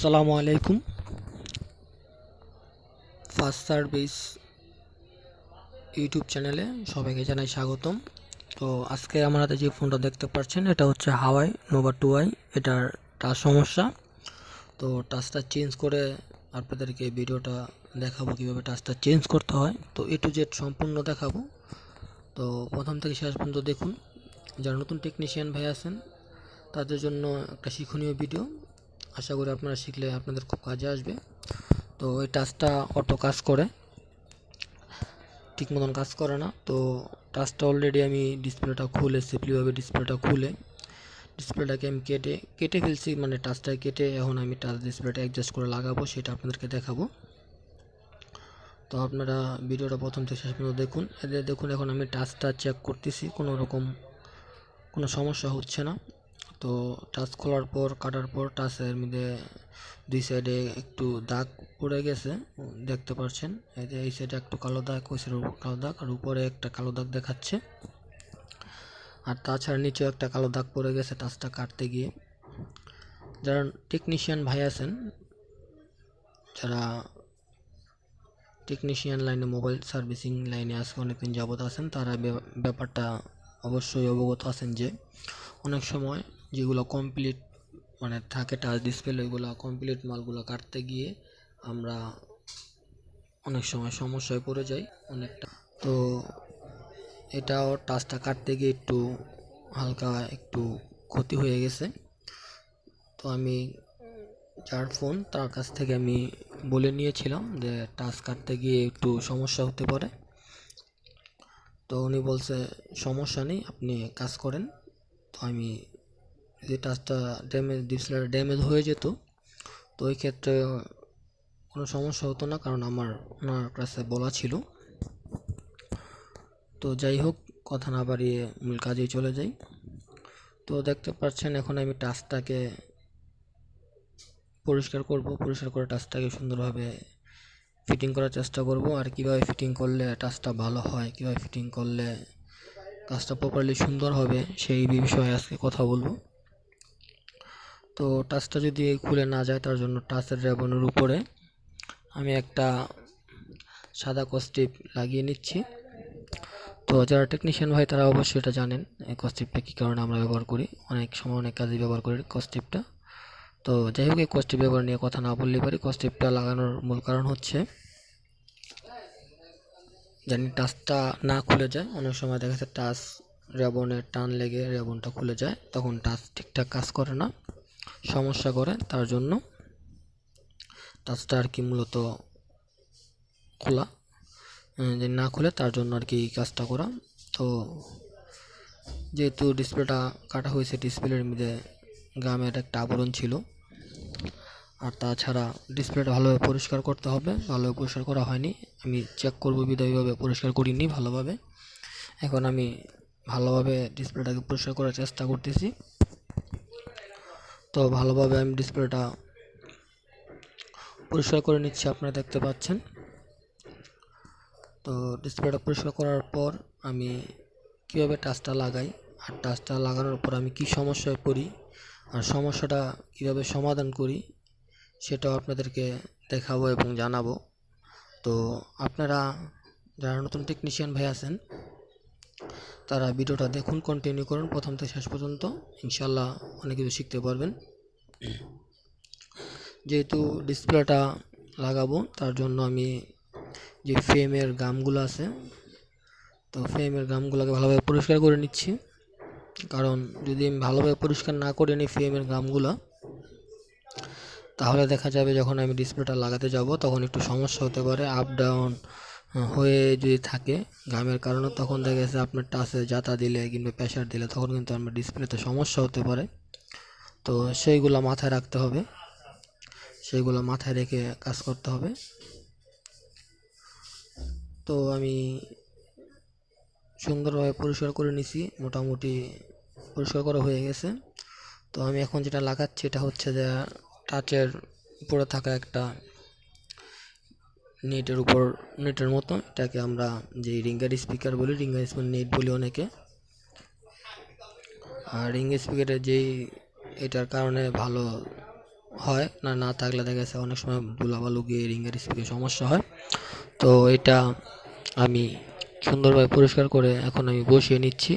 আসসালামু আলাইকুম। First service YouTube চ্যানেলে সবাইকে জানাই স্বাগতম। তো আজকে আমার হাতে যে ফোনটা দেখতে পাচ্ছেন এটা হচ্ছে হাওয়াই নোভা 2i। এটার টাচ সমস্যা, তো টাচটা চেঞ্জ করে আপনাদেরকে ভিডিওটা দেখাবো কীভাবে টাচটা চেঞ্জ করতে হয়। তো A to Z সম্পূর্ণ দেখাবো। তো প্রথম থেকে শেষ পর্যন্ত দেখুন। যারা নতুন টেকনিশিয়ান ভাই আছেন তাদের জন্য একটা শিক্ষণীয় ভিডিও। আশা করি আপনারা শিখলে আপনাদের খুব কাজে আসবে। তো এই টাচটা অটো কাজ করে, ঠিক মতন কাজ করে না। তো টাচটা অলরেডি আমি ডিসপ্লেটা খুলে সেফলিভাবে ডিসপ্লেটাকে আমি কেটে ফেলছি, মানে টাচটা কেটে এখন আমি টাচ ডিসপ্লেটা অ্যাডজাস্ট করে লাগাবো, সেটা আপনাদেরকে দেখাবো। তো আপনারা ভিডিওটা প্রথম থেকে শেষ পর্যন্ত দেখুন। দেখুন এখন আমি টাচটা চেক করতেছি, কোনো সমস্যা হচ্ছে না। তো টাচ খোলার পর কাটার পর টাচের মধ্যে দুই সাইডে একটু দাগ পড়ে গেছে, দেখতে পাচ্ছেন। এই সাইডে একটু কালো দাগ, ওই সাইডে কালো দাগ, আর উপরে একটা কালো দাগ দেখাচ্ছে। আর তাছাড়া নিচেও একটা কালো দাগ পড়ে গেছে টাচটা কাটতে গিয়ে। যারা টেকনিশিয়ান ভাই আছেন, যারা টেকনিশিয়ান লাইনে মোবাইল সার্ভিসিং লাইনে আজকে অনেকদিন যাবত আছেন, তারা ব্যাপারটা অবশ্যই অবগত আছেন যে অনেক সময় যেগুলো কমপ্লিট মানে থাকে টাচ ডিসপ্লে, ওইগুলো কমপ্লিট মালগুলো কাটতে গিয়ে আমরা অনেক সময় সমস্যায় পড়ে যাই অনেকটা। তো এটাও টাচটা কাটতে গিয়ে একটু হালকা একটু ক্ষতি হয়ে গেছে। তো আমি যার ফোন তার কাছ থেকে আমি বলে নিয়েছিলাম যে টাচ কাটতে গিয়ে একটু সমস্যা হতে পারে। তো উনি বলছে সমস্যা নেই, আপনি কাজ করেন। তো আমি যদি টাচটা ডিসপ্লেটা ড্যামেজ হয়ে যেত তো ওই ক্ষেত্রে কোনো সমস্যা হতো না, কারণ ওনার কাছে বলা ছিল। তো যাই হোক, কথা না বাড়িয়ে মূল কাজেই চলে যাই। তো দেখতে পাচ্ছেন এখন আমি টাচটাকে পরিষ্কার করে টাচটাকে সুন্দরভাবে ফিটিং করার চেষ্টা করব। আর কীভাবে ফিটিং করলে টাচটা ভালো হয়, কীভাবে ফিটিং করলে কাজটা প্রপারলি সুন্দর হবে, সেই বিষয়ে আজকে কথা বলবো। তো টাচটা যদি খুলে না যায় তার জন্য টাচের রেবনের উপরে আমি একটা সাদা কস্টিপ লাগিয়ে নিচ্ছি। তো যারা টেকনিশিয়ান ভাই তারা অবশ্যই এটা জানেন এই কস্টিপটা কী কারণে আমরা ব্যবহার করি, অনেক সময় অনেক কাজে ব্যবহার করি কস্টিপটা। তো যাই হোক, এই কস্টিপ ব্যবহার নিয়ে কথা না বললেই পারি। কস্টিপটা লাগানোর মূল কারণ হচ্ছে জানি টাচটা না খুলে যায়। অনেক সময় দেখা যাচ্ছে টাচ রেবনের টান লেগে রেবনটা খুলে যায়, তখন টাচ ঠিকঠাক কাজ করে না, সমস্যা করে। তার জন্য টাচটা আর কি মূলত খোলা, যে না খুলে তার জন্য আর কি কাজটা করা। তো যেহেতু ডিসপ্লেটা কাটা হয়েছে, ডিসপ্লের মধ্যে গামের একটা আবরণ ছিল। আর তাছাড়া ডিসপ্লেটা ভালোভাবে পরিষ্কার করতে হবে, ভালোভাবে পরিষ্কার করা হয়নি। আমি চেক করবো বিধায়ীভাবে পরিষ্কার করিনি ভালোভাবে। এখন আমি ভালোভাবে ডিসপ্লেটাকে পরিষ্কার করার চেষ্টা করতেছি। তো ভালোভাবে আমি ডিসপ্লেটা পরিষ্কার করে নিচ্ছি, আপনারা দেখতে পাচ্ছেন। তো ডিসপ্লেটা পরিষ্কার করার পর আমি কীভাবে টাচটা লাগাই, আর টাচটা লাগানোর পর আমি কি সমস্যায় পড়ি, আর সমস্যাটা কীভাবে সমাধান করি, সেটাও আপনাদেরকে দেখাবো এবং জানাবো। তো আপনারা যারা নতুন টেকনিশিয়ান ভাই আছেন তারা ভিডিওটা দেখুন, কন্টিনিউ করুন প্রথম থেকে শেষ পর্যন্ত, ইনশাল্লাহ অনেক কিছু শিখতে পারবেন। যেহেতু ডিসপ্লেটা লাগাবো তার জন্য আমি যে ফ্রেমের গামগুলো আছে, তো ফ্রেমের গামগুলোকে ভালোভাবে পরিষ্কার করে নিচ্ছি। কারণ যদি আমি ভালোভাবে পরিষ্কার না করে নিই ফ্রেমের গামগুলো, তাহলে দেখা যাবে যখন আমি ডিসপ্লেটা লাগাতে যাব তখন একটু সমস্যা হতে পারে। আপ ডাউন হয়ে যদি থাকে গামের কারণে, তখন দেখা গেছে আপনার টাচে জাতা দিলে কিংবা প্রেশার দিলে তখন কিন্তু আমার ডিসপ্লেতে সমস্যা হতে পারে। তো সেইগুলো মাথায় রাখতে হবে, সেইগুলো মাথায় রেখে কাজ করতে হবে। তো আমি সুন্দরভাবে পরিষ্কার করে নিছি, মোটামুটি পরিষ্কার করা হয়ে গেছে। তো আমি এখন যেটা লাগাচ্ছি এটা হচ্ছে যে টাচের উপরে থাকা একটা নেটের মতো, এটাকে আমরা যে রিঙ্গার স্পিকার বলি, রিঙ্গার স্পিকার নেট বলি অনেকে। আর রিং স্পিকারের যেই এটার কারণে ভালো হয় না, না থাকলে দেখা গেছে অনেক সময় ধুলাবালু গিয়ে রিংয়ের স্প্রিকে সমস্যা হয়। তো এটা আমি সুন্দরভাবে পরিষ্কার করে এখন আমি বসিয়ে নিচ্ছি।